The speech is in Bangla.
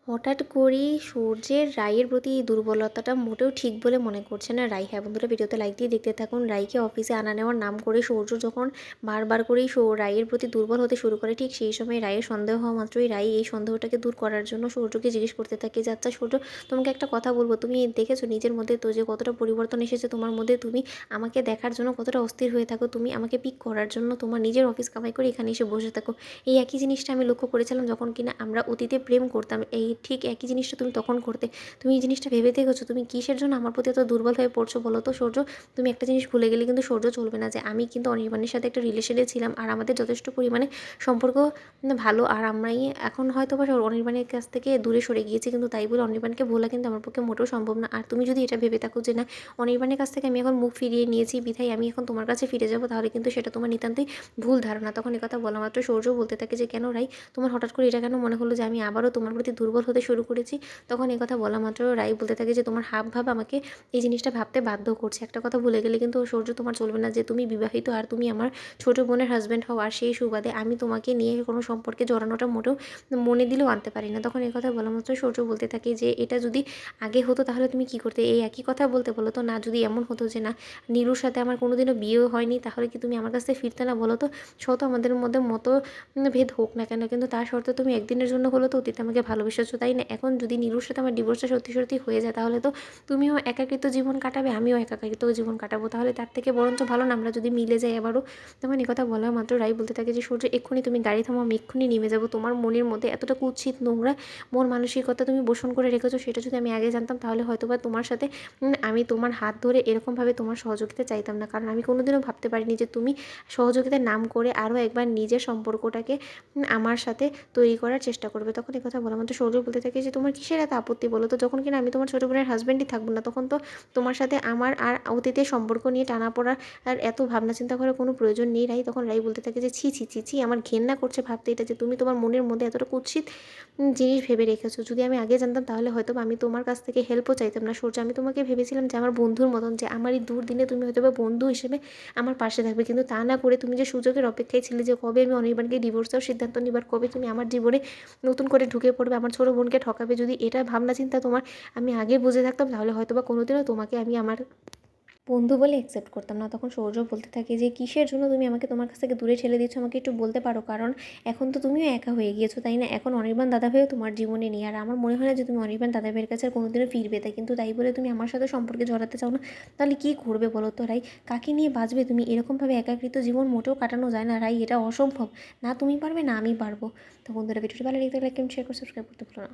হঠাৎ করেই সূর্যের রাইয়ের প্রতি এই দুর্বলতাটা মোটেও ঠিক বলে মনে করছে না রাই। হ্যাঁ বন্ধুরা, ভিডিওতে লাইক দিয়ে দেখতে থাকুন। রাইকে অফিসে আনা নেওয়ার নাম করে সূর্য যখন বারবার করেই রাইয়ের প্রতি দুর্বল হতে শুরু করে, ঠিক সেই সময় রাইয়ের সন্দেহ হওয়া মাত্রই রাই এই সন্দেহটাকে দূর করার জন্য সূর্যকে জিজ্ঞেস করতে থাকে যে, আচ্ছা সূর্য, তোমাকে একটা কথা বলবো, তুমি দেখেছো নিজের মধ্যে তো যে কতটা পরিবর্তন এসেছে তোমার মধ্যে? তুমি আমাকে দেখার জন্য কতটা অস্থির হয়ে থাকো, তুমি আমাকে পিক করার জন্য তোমার নিজের অফিস কামাই করে এখানে এসে বসে থাকো। এই একই জিনিসটা আমি লক্ষ্য করেছিলাম যখন কিনা আমরা অতীতে প্রেম করতাম। এই ঠিক একই জিনিসটা তুমি তখন করতে। তুমি এই জিনিসটা ভেবে দেখেছো তুমি কিসের জন্য আমার প্রতি এত দুর্বল হয়ে পড়ছো বলো তো সূর্য? তুমি একটা জিনিস ভুলে গেলে কিন্তু সূর্য চলবে না, যে আমি কিন্তু অনির্বাণের সাথে একটা রিলেশনে ছিলাম আর আমাদের যথেষ্ট পরিমাণে সম্পর্ক ভালো। আর আমরাই এখন হয়তো বা অনির্বাণের কাছ থেকে দূরে সরে গিয়েছি, কিন্তু তাই বলে অনির্বাণকে ভোলা কিন্তু আমার পক্ষে মোটেও সম্ভব না। আর তুমি যদি এটা ভেবে থাকো যে না, অনির্বাণের কাছ থেকে আমি এখন মুখ ফিরিয়ে নিয়েছি বিধায় আমি এখন তোমার কাছে ফিরে যাবো, তাহলে কিন্তু সেটা তোমার নিতান্তই ভুল ধারণা। তখন কথা বলা মাত্র সূর্য বলতে থাকে যে, কেন রাই, তোমার হঠাৎ করে এটা কেন মনে হলো যে আমি আবারও তোমার প্রতি দুর্বল হতে শুরু করেছি? তখন কথা বলা মাত্র রাই বলতে থাকে যে, তোমার হাব ভাব আমাকে এই জিনিসটা ভাবতে বাধ্য করছে। একটা কথা ভুলে গেলে কিন্তু সূর্য, তোমার চলবে না যে তুমি বিবাহিত আর তুমি আমার ছোট বোনের হাজব্যান্ড হও, আর সেই সুবাদে আমি তোমাকে নিয়ে কোনো সম্পর্কে জড়ানোটা মোটেও মনে দিলেও আনতে পারি না। তখন কথা বলা মাত্র সূর্য বলতে থাকে যে, এটা যদি আগে হতো তাহলে তুমি কি করতে? এই একই কথা বলতে বলো তো। না, যদি এমন হতো যে না, নীলুর সাথে আমার কোনোদিনও বিয়েও হয়নি, তাহলে কি তুমি আমার কাছ থেকে ফিরতে না? বলো তো, শত আমাদের মধ্যে ভেদ হোক না কেন, কিন্তু তার সত্ত্বেও তুমি একদিনের জন্য হলো তো অতীতে আমাকে ভালোবেসেছো, তাই না? এখন যদি নীলুর সাথে আমার ডিভোর্সটা সত্যি সত্যি হয়ে যায়, তাহলে তো তুমিও একাকিত্ব জীবন কাটাবে, আমিও একাকিত্ব জীবন কাটাবো। তাহলে তার থেকে বরঞ্চ ভালো না আমরা যদি মিলে যাই আবারও। তখন কথা বলা মাত্র রাই বলতে থাকে যে, সূর্য এক্ষুনি তুমি গাড়ি থামো, আমি এক্ষুনি নেমে যাবো। তোমার মনের মধ্যে এতটা কুৎসিত নোংরা মন মানসিকতা তুমি পোষণ করে রেখেছো, সেটা যদি আমি আগে জানতাম তাহলে হয়তো বা তোমার সাথে আমি তোমার হাত ধরে এরকমভাবে তোমার সহযোগিতা চাইতাম না। কারণ আমি কোনোদিনও ভাবতে পারিনি যে তুমি সহযোগিতার নাম করে আরও একবার নিজের সম্পর্কটাকে আমার সাথে তৈরি করার চেষ্টা করবে। তখন কথা বলা মাত্র সূর্য বলতে থাকে যে, তোমার কিসের এত আপত্তি বলো তো? যখন কিনা আমি তোমার ছোটো বোনের হাজব্যান্ডই থাকবো না, তখন তো তোমার সাথে আমার আর অতীতের সম্পর্ক নিয়ে টানাপোড়া আর এত ভাবনা চিন্তা করার কোনো প্রয়োজন নেই রাই। তখন রাই বলতে থাকে যে, ছি ছি ছি ছি, আমার ঘেন্না করছে ভাবতে এটা, যে তুমি তোমার মনের মধ্যে এতটা কুৎসিত জিনিস ভেবে রেখেছো। যদি আমি আগে জানতাম তাহলে হয়তো আমি তোমার কাছ থেকে হেল্পও চাইতাম না সূর্য। আমি তোমাকে ভেবেছিলাম যে আমার বন্ধুর মতন, যে আমার এই দুর্দিনে তুমি হয়তো বা বন্ধু হিসেবে আমার পাশে থাকবে, কিন্তু তা না করে তুমি যে সুযোগের অপেক্ষায় ছিলে যে কবে আমি অনির্বাণকে ডিভোর্স দেওয়ার সিদ্ধান্ত নিবার, কবে তুমি আমার জীবনে নতুন করে ঢুকে পড়বে, আমার ছোটো বোনকে ঠকাবে, যদি এটা ভাবনা চিন্তা তোমার আমি আগে বুঝে থাকতাম তাহলে হয়তো বা কোনোদিনও তোমাকে আমি আমার বন্ধু বলে অ্যাকসেপ্ট করতাম না। তখন সৌর্য বলতে থাকে যে, কিসের জন্য তুমি আমাকে তোমার কাছ থেকে দূরে ঠেলে দিচ্ছ, আমাকে একটু বলতে পারো? কারণ এখন তো তুমিও একা হয়ে গিয়েছো, তাই না? এখন অনির্বাণ দাদাভাইও তোমার জীবনে নেই, আর আমার মনে হয় না যে তুমি অনির্বাণ দাদাভাইয়ের কাছে আর কোনোদিনও ফিরবে। তাই কিন্তু তাই বলে তুমি আমার সাথে সম্পর্কে জড়াতে চাও না? তাহলে কী করবে বলো তো রাই? কাকে নিয়ে বাঁচবে তুমি? এরকমভাবে একাকৃত জীবন মোটেও কাটানো যায় না রাই, এটা অসম্ভব। না তুমি পারবে, না আমি পারবো। তো বন্ধুরা, ভিডিওটি ভালো লাগলে লাইক, কমেন্ট, শেয়ার করে সাবস্ক্রাইব করতে ভুলো না।